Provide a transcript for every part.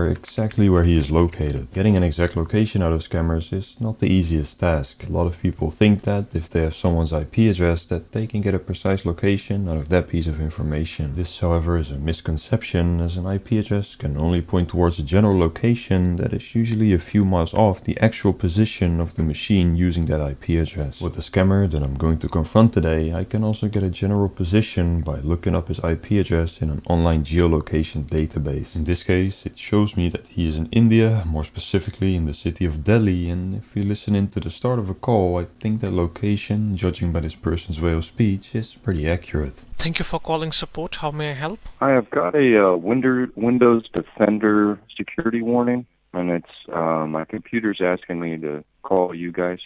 exactly where he is located. Getting an exact location out of scammers is not the easiest task. A lot of people think that if they have someone's IP address that they can get a precise location out of that piece of information. This, however, is a misconception, as an IP address can only point towards a general location that is usually a few miles off the actual position of the machine using that IP address. With the scammer that I'm going to confront today, I can also get a general position by looking up his IP address in an online geolocation database. In this case, it shows me that he is in India, more specifically in the city of Delhi, and if you listen in to the start of a call, I think that location, judging by this person's way of speech, is pretty accurate. Thank you for calling support. How may I help? I have got a Windows Defender security warning, and it's my computer's asking me to call you guys.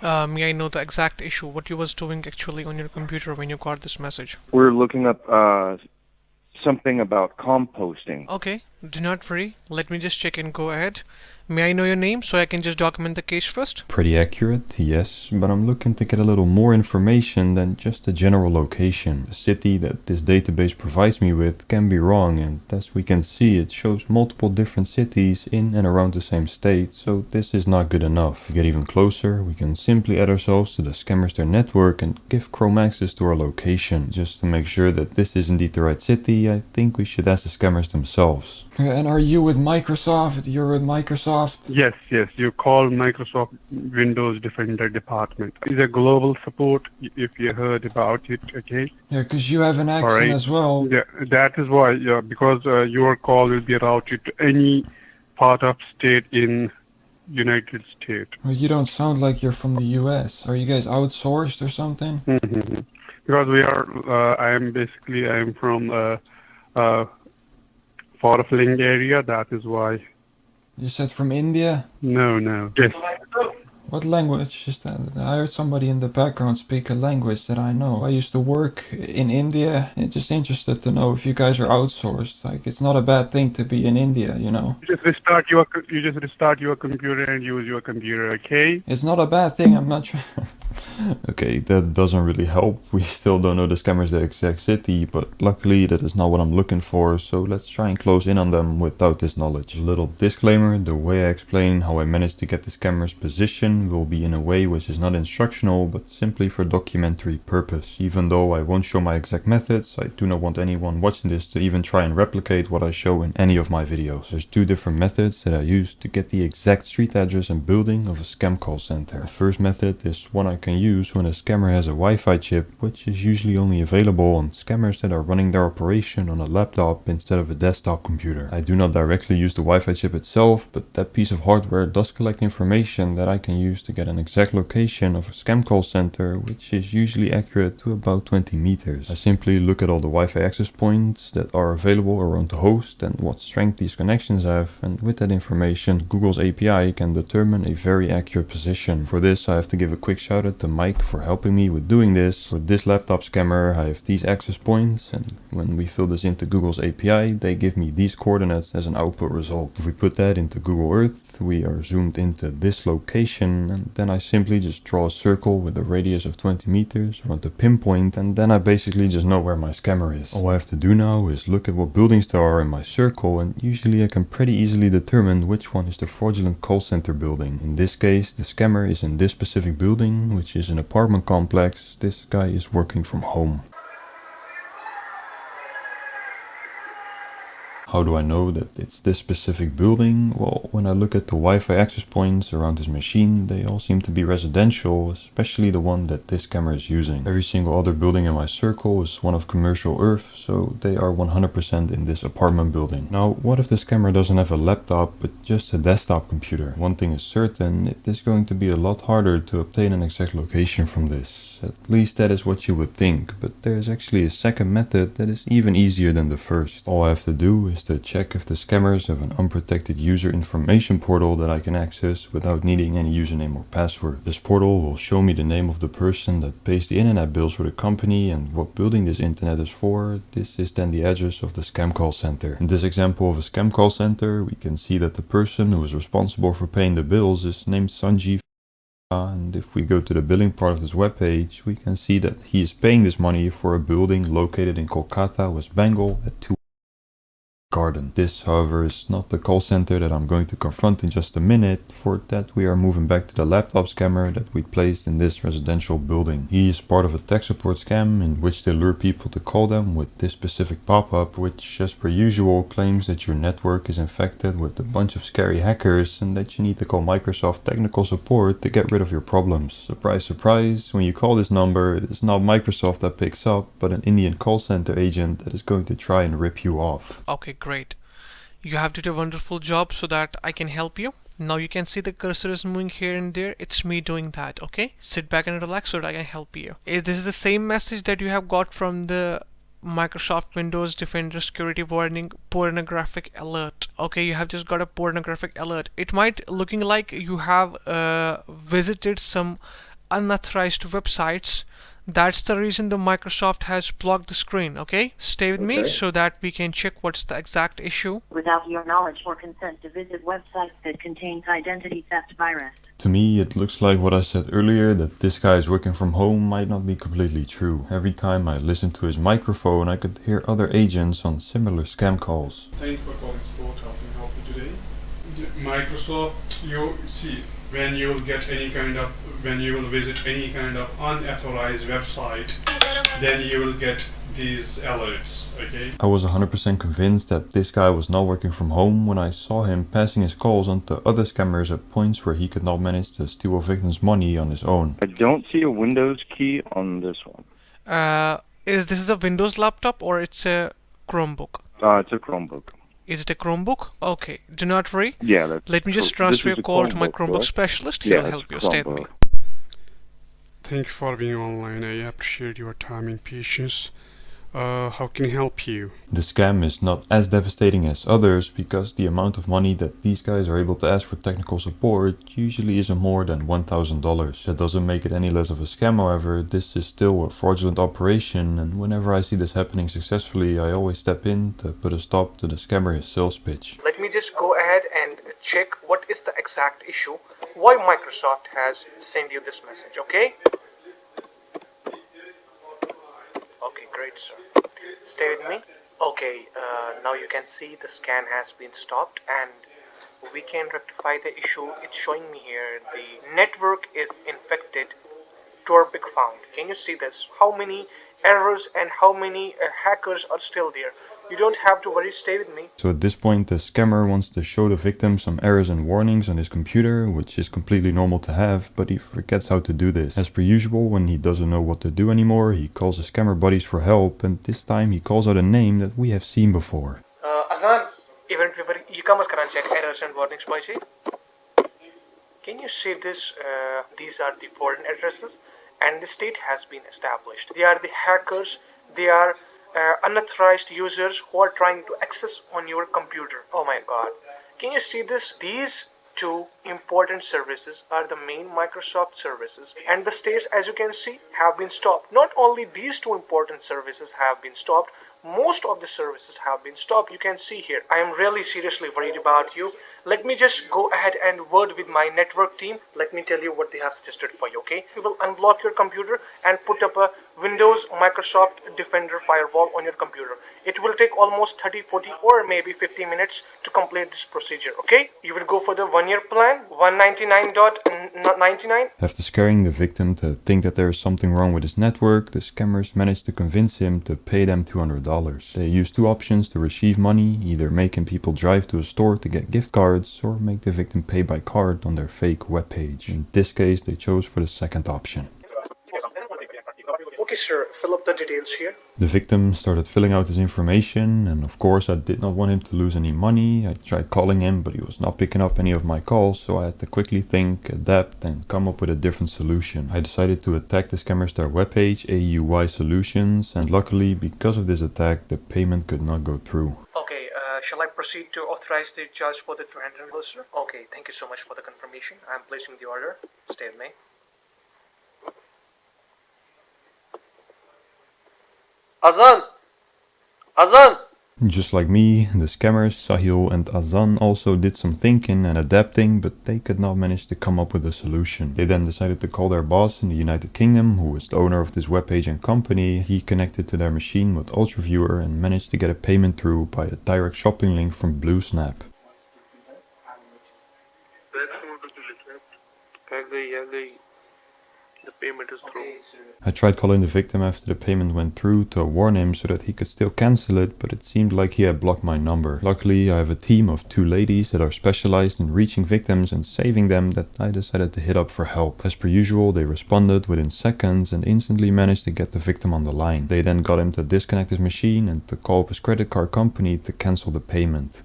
May I know the exact issue, what you was doing actually on your computer when you got this message? We're looking up something about composting. Okay, do not worry. Let me just check and go ahead. May I know your name so I can just document the case first? Pretty accurate, yes, but I'm looking to get a little more information than just a general location. The city that this database provides me with can be wrong, and as we can see, it shows multiple different cities in and around the same state, so this is not good enough. To get even closer, we can simply add ourselves to the Scammerster network and give Chrome access to our location. Just to make sure that this is indeed the right city, I think we should ask the scammers themselves. And are you with Microsoft? You're with Microsoft? Yes. You call Microsoft Windows Defender department. It's a global support, if you heard about it, okay? Yeah, because you have an accent as well. Yeah, that is why, because your call will be routed to any part of state in United States. Well, you don't sound like you're from the US. Are you guys outsourced or something? Because we are, I am from Forfling area, that is why. You said from India? No. Yes. What language is that? I heard somebody in the background speak a language that I know. I used to work in India. I'm just interested to know if you guys are outsourced. Like, it's not a bad thing to be in India, you know? You just restart your computer and use your computer, okay? It's not a bad thing, I'm not trying... Okay, that doesn't really help. We still don't know the scammers the exact city, but luckily that is not what I'm looking for, so let's try and close in on them without this knowledge. A little disclaimer, the way I explain how I managed to get the scammer's position will be in a way which is not instructional, but simply for documentary purpose. Even though I won't show my exact methods, I do not want anyone watching this to even try and replicate what I show in any of my videos. There's two different methods that I use to get the exact street address and building of a scam call center. The first method is one I can use when a scammer has a Wi-Fi chip, which is usually only available on scammers that are running their operation on a laptop instead of a desktop computer. I do not directly use the Wi-Fi chip itself, but that piece of hardware does collect information that I can use to get an exact location of a scam call center, which is usually accurate to about 20 meters. I simply look at all the Wi-Fi access points that are available around the host and what strength these connections have, and with that information, Google's API can determine a very accurate position. For this, I have to give a quick shout out to Mike for helping me with doing this. For this laptop scammer, I have these access points, and when we fill this into Google's API, they give me these coordinates as an output result. If we put that into Google Earth, we are zoomed into this location, and then I simply just draw a circle with a radius of 20 meters around the pinpoint, and then I basically just know where my scammer is. All I have to do now is look at what buildings there are in my circle, and usually I can pretty easily determine which one is the fraudulent call center building. In this case, the scammer is in this specific building, which is an apartment complex. This guy is working from home. How do I know that it's this specific building? Well, when I look at the Wi-Fi access points around this machine, they all seem to be residential, especially the one that this camera is using. Every single other building in my circle is one of commercial earth, so they are 100% in this apartment building. Now, what if this camera doesn't have a laptop, but just a desktop computer? One thing is certain, it is going to be a lot harder to obtain an exact location from this. At least that is what you would think, but there is actually a second method that is even easier than the first. All I have to do is to check if the scammers have an unprotected user information portal that I can access without needing any username or password. This portal will show me the name of the person that pays the internet bills for the company and what building this internet is for. This is then the address of the scam call center. In this example of a scam call center, we can see that the person who is responsible for paying the bills is named Sanjeev. And if we go to the billing part of this webpage, we can see that he is paying this money for a building located in Kolkata, West Bengal at 2 Garden. This, however, is not the call center that I'm going to confront in just a minute. For that, we are moving back to the laptop scammer that we placed in this residential building. He is part of a tech support scam in which they lure people to call them with this specific pop-up, which, as per usual, claims that your network is infected with a bunch of scary hackers and that you need to call Microsoft technical support to get rid of your problems. Surprise, surprise, when you call this number, it is not Microsoft that picks up, but an Indian call center agent that is going to try and rip you off. Okay, great. You have did a wonderful job so that I can help you. Now you can see the cursor is moving here and there. It's me doing that, okay? Sit back and relax so that I can help you. This is the same message that you have got from the Microsoft Windows Defender security warning pornographic alert. Okay, you have just got a pornographic alert. It might looking like you have visited some unauthorized websites. That's the reason the Microsoft has blocked the screen, okay? Stay with me so that we can check what's the exact issue. Without your knowledge or consent to visit websites that contains identity theft virus. To me, it looks like what I said earlier, that this guy is working from home, might not be completely true. Every time I listened to his microphone, I could hear other agents on similar scam calls. Thank you for calling support. How can I help you today? Microsoft, you see, when you will visit any kind of unauthorized website, then you will get these alerts, okay? I was 100% convinced that this guy was not working from home when I saw him passing his calls on to other scammers at points where he could not manage to steal a victim's money on his own. I don't see a Windows key on this one. Is this a Windows laptop or it's a Chromebook? It's a Chromebook. Is it a Chromebook? Okay, do not worry. Yeah, that's Let me just this transfer is your a call to my Chromebook, Chromebook correct? specialist. He Yeah, will it's help a you. Stay with me. Chromebook. Thank you for being online. I appreciate your time and patience. How can I help you? The scam is not as devastating as others because the amount of money that these guys are able to ask for technical support usually isn't more than $1,000. That doesn't make it any less of a scam, however. This is still a fraudulent operation, and whenever I see this happening successfully, I always step in to put a stop to the scammer his sales pitch. Let me just go ahead and check what is the exact issue, why Microsoft has sent you this message, okay? Okay, great, sir. Stay with me. Okay, now you can see the scan has been stopped and we can rectify the issue. It's showing me here the network is infected, Torpic found. Can you see this? How many errors and how many hackers are still there? You don't have to worry, stay with me. So at this point, the scammer wants to show the victim some errors and warnings on his computer, which is completely normal to have, but he forgets how to do this. As per usual, when he doesn't know what to do anymore, he calls his scammer buddies for help, and this time he calls out a name that we have seen before. Azan, event paper, e-commerce karan check errors and warnings boy. Can you see this? These are the foreign addresses and the state has been established. They are the hackers, they are unauthorized users who are trying to access on your computer. Oh my god. Can you see this? These two important services are the main Microsoft services and the states, as you can see, have been stopped. Not only these two important services have been stopped, most of the services have been stopped. You can see here. I am really seriously worried about you. Let me just go ahead and word with my network team. Let me tell you what they have suggested for you, okay? We will unblock your computer and put up a Windows Microsoft Defender firewall on your computer. It will take almost 30, 40 or maybe 50 minutes to complete this procedure, okay? You will go for the 1-year plan, $199.99. After scaring the victim to think that there is something wrong with his network, the scammers managed to convince him to pay them $200. They used two options to receive money, either making people drive to a store to get gift cards or make the victim pay by card on their fake webpage. In this case, they chose for the second option. Okay, sir, fill up the details here. The victim started filling out his information, and of course I did not want him to lose any money. I tried calling him, but he was not picking up any of my calls, so I had to quickly think, adapt, and come up with a different solution. I decided to attack the scammer's their webpage, AUY Solutions, and luckily, because of this attack, the payment could not go through. Okay, shall I proceed to authorize the charge for the $200, sir? Okay, thank you so much for the confirmation. I'm placing the order. Stay with me. Azan! Azan! Just like me, the scammers Sahil and Azan also did some thinking and adapting, but they could not manage to come up with a solution. They then decided to call their boss in the United Kingdom, who is the owner of this webpage and company. He connected to their machine with UltraViewer and managed to get a payment through by a direct shopping link from BlueSnap. The payment is through. I tried calling the victim after the payment went through to warn him so that he could still cancel it, but it seemed like he had blocked my number. Luckily, I have a team of 2 ladies that are specialized in reaching victims and saving them that I decided to hit up for help. As per usual, they responded within seconds and instantly managed to get the victim on the line. They then got him to disconnect his machine and to call up his credit card company to cancel the payment.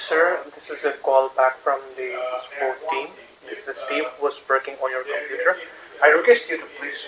Sir, this is a call back from the support team. This is Steve who was working on your computer. I request you to please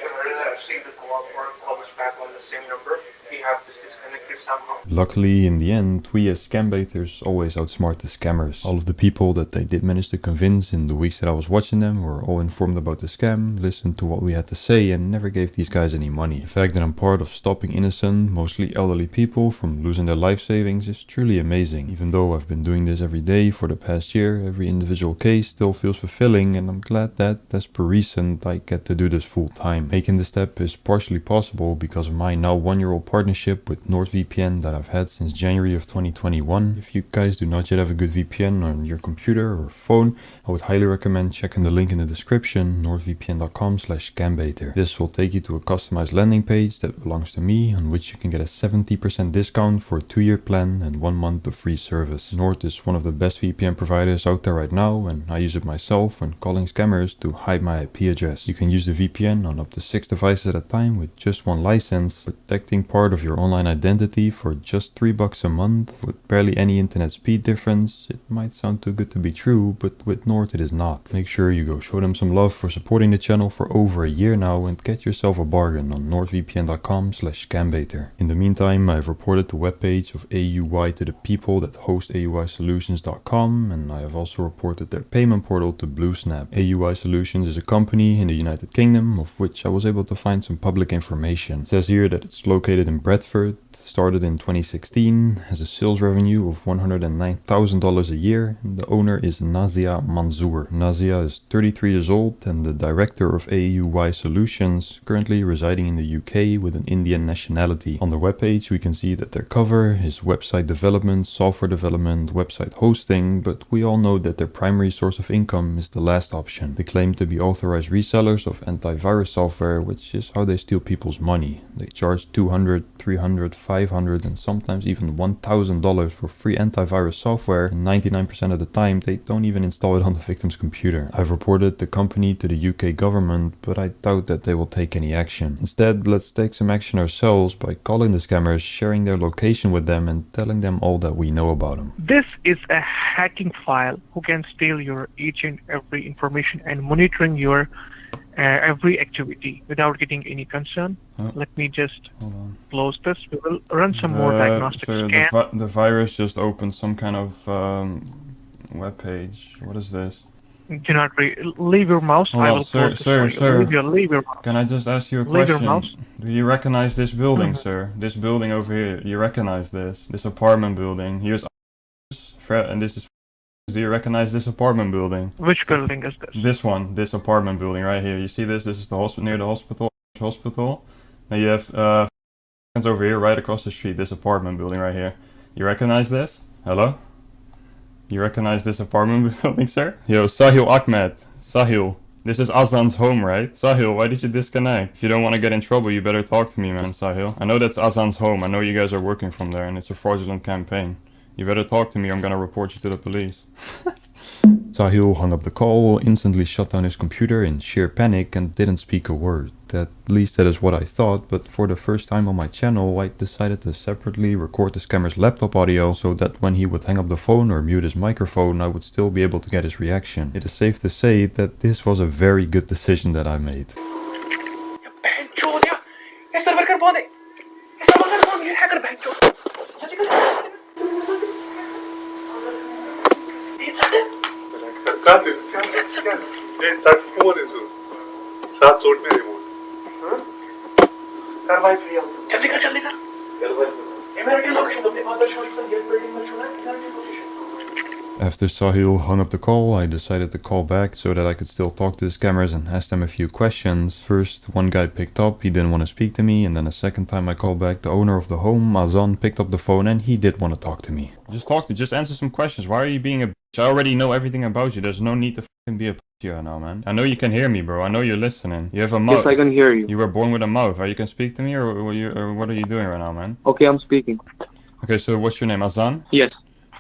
receive the call or call us back on the same number. We have this disconnected somehow. Luckily, in the end, we as scam baiters always outsmart the scammers. All of the people that they did manage to convince in the weeks that I was watching them were all informed about the scam, listened to what we had to say, and never gave these guys any money. The fact that I'm part of stopping innocent, mostly elderly people from losing their life savings is truly amazing. Even though I've been doing this every day for the past year, every individual case still feels fulfilling, and I'm glad that, as per recent, I get to do this full time. Making this step is partially possible because of my now 1-year-old partnership with NordVPN that I've had since January of 2021. If you guys do not yet have a good VPN on your computer or phone, I would highly recommend checking the link in the description, nordvpn.com/scambaiter. This will take you to a customized landing page that belongs to me, on which you can get a 70% discount for a 2-year plan and 1 month of free service. Nord is one of the best VPN providers out there right now, and I use it myself when calling scammers to hide my IP address. You can use the VPN on up to 6 devices at a time with just 1 license, protecting part of your online identity for just $3 a month with barely any internet speed difference. It might sound too good to be true, but with Nord it is not. Make sure you go show them some love for supporting the channel for over a year now and get yourself a bargain on nordvpn.com/scambaiter. In the meantime, I've reported the webpage of AUI to the people that host AUIsolutions.com, and I have also reported their payment portal to BlueSnap. AUI Solutions is a company in the United Kingdom of which I was able to find some public information. It says here that it's located in Bradford, started in 2016, has a sales revenue of $109,000 a year, and the owner is Nazia Manzoor. Nazia is 33 years old and the director of AUI Solutions, currently residing in the UK with an Indian nationality. On their webpage we can see that their cover is website development, software development, website hosting, but we all know that their primary source of income is the last option. They claim to be authorized resellers of antivirus software, which is how they steal people's money. They charge $200, $300, $500 and sometimes even $1,000 for free antivirus software, and 99% of the time they don't even install it on the victim's computer. I've reported the company to the UK government, but I doubt that they will take any action. Instead, let's take some action ourselves by calling the scammers, sharing their location with them and telling them all that we know about them. This is a hacking file who can steal your each and every information and monitoring your every activity without getting any concern. Let me just close this. We will run some more diagnostic scan. The virus just opened some kind of web page. What is this? Do not leave your mouse. Hold I on, will sir, close this for you. Leave your mouse. Can I just ask you a Leave your question? mouse. Do you recognize this building, sir? This building over here. You recognize this? This apartment building. Here's and this is. Do you recognize this apartment building? Which building is this? This one, this apartment building right here. You see this? This is the hospital, near the hospital. Now you have over here, right across the street. This apartment building right here. You recognize this? Hello? You recognize this apartment building, sir? Yo, Sahil Ahmed. Sahil. This is Azan's home, right? Sahil, why did you disconnect? If you don't want to get in trouble, you better talk to me, man, Sahil. I know that's Azan's home. I know you guys are working from there, and it's a fraudulent campaign. You better talk to me, I'm gonna report you to the police. Sahil hung up the call, instantly shut down his computer in sheer panic and didn't speak a word. At least that is what I thought, but for the first time on my channel I decided to separately record the scammer's laptop audio so that when he would hang up the phone or mute his microphone I would still be able to get his reaction. It is safe to say that this was a very good decision that I made. साथ चोट में remote कर भाई free जल्दी कर American location अपने father shows पर ये building में छोड़ा American location. After Sahil hung up the call, I decided to call back so that I could still talk to the scammers and ask them a few questions. First, one guy picked up, he didn't want to speak to me, and then a second time I called back, the owner of the home, Azan, picked up the phone and he did want to talk to me. Just answer some questions. Why are you being a bitch? I already know everything about you. There's no need to fucking be a bitch right now, man. I know you can hear me, bro. I know you're listening. You have a mouth. Yes, I can hear you. You were born with a mouth. Are you can speak to me, or what are you doing right now, man? Okay, I'm speaking. Okay, so what's your name, Azan? Yes.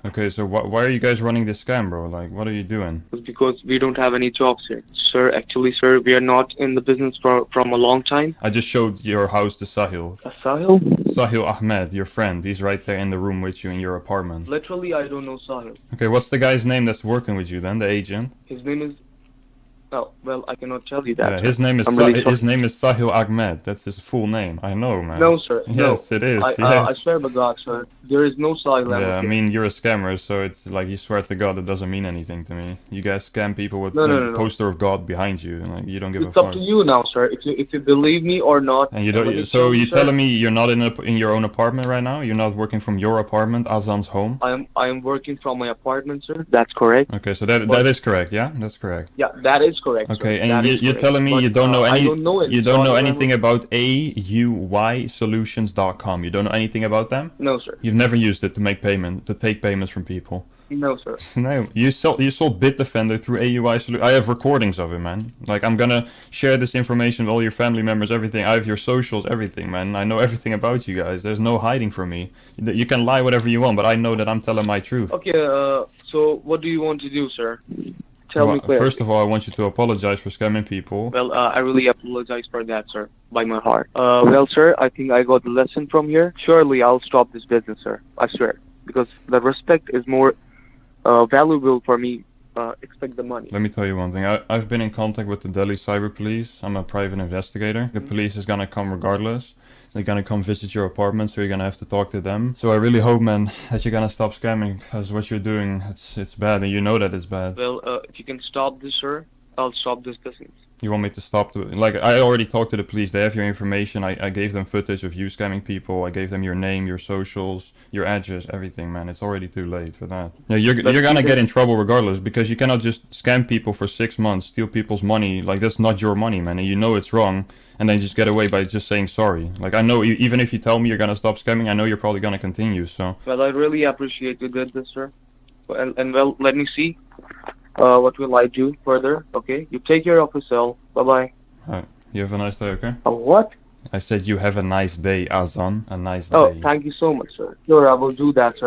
Okay, so why are you guys running this scam, bro? Like, what are you doing? It's because we don't have any jobs here. Sir, actually, sir, we are not in the business from a long time. I just showed your house to Sahil. Sahil? Sahil Ahmed, your friend. He's right there in the room with you in your apartment. Literally, I don't know Sahil. Okay, what's the guy's name that's working with you then, the agent? His name is... Oh, well, I cannot tell you that. Yeah, his name is his name is Sahil Ahmed. That's his full name. I know, man. No, sir. Yes, no. it is. I swear by God, sir. There is no Sahil Ahmed. Yeah, I mean, you're a scammer, so it's like you swear to God it doesn't mean anything to me. You guys scam people with the poster of God behind you, and like, you don't give a fuck. It's up to you now, sir. If you believe me or not. And you don't. So you're telling me you're not in your own apartment right now? You're not working from your apartment, Azan's home? I am working from my apartment, sir. That's correct. Okay, so that is correct. Yeah, that's correct. Yeah, that is correct. Okay, sir. and you're telling me you don't know you don't know anything about AUYSolutions.com. You don't know anything about them? No, sir. You've never used it to take payments from people. No, sir. No, you sold Bitdefender through AUI Solutions. I have recordings of it, man. Like, I'm gonna share this information with all your family members, everything. I have your socials, everything, man. I know everything about you guys. There's no hiding from me. You can lie whatever you want, but I know that I'm telling my truth. Okay, so what do you want to do, sir? Tell me clearly. First of all, I want you to apologize for scamming people. Well, I really apologize for that, sir, by my heart. Well, sir, I think I got the lesson from here. Surely I'll stop this business, sir. I swear. Because the respect is more valuable for me. Expect the money. Let me tell you one thing. I've been in contact with the Delhi Cyber Police. I'm a private investigator. The police is gonna come regardless. They're gonna come visit your apartment, so you're gonna have to talk to them. So I really hope, man, that you're gonna stop scamming, because what you're doing, it's bad, and you know that it's bad. Well, if you can stop this, sir, I'll stop this business. You want me to stop like, I already talked to the police. They have your information. I gave them footage of you scamming people. I gave them your name, your socials, your address, everything, man. It's already too late for that. Yeah, you're gonna get in trouble regardless, because you cannot just scam people for 6 months, steal people's money. Like, that's not your money, man, and you know it's wrong, and then just get away by just saying sorry. Like, I know even if you tell me you're gonna stop scamming, I know you're probably gonna continue, so. Well, I really appreciate you did this, sir. And well, let me see. What will I do further? Okay, you take care of yourself. Bye-bye. Alright, you have a nice day, okay? What? I said you have a nice day, Azan. A nice day. Oh, thank you so much, sir. Sure, I will do that, sir.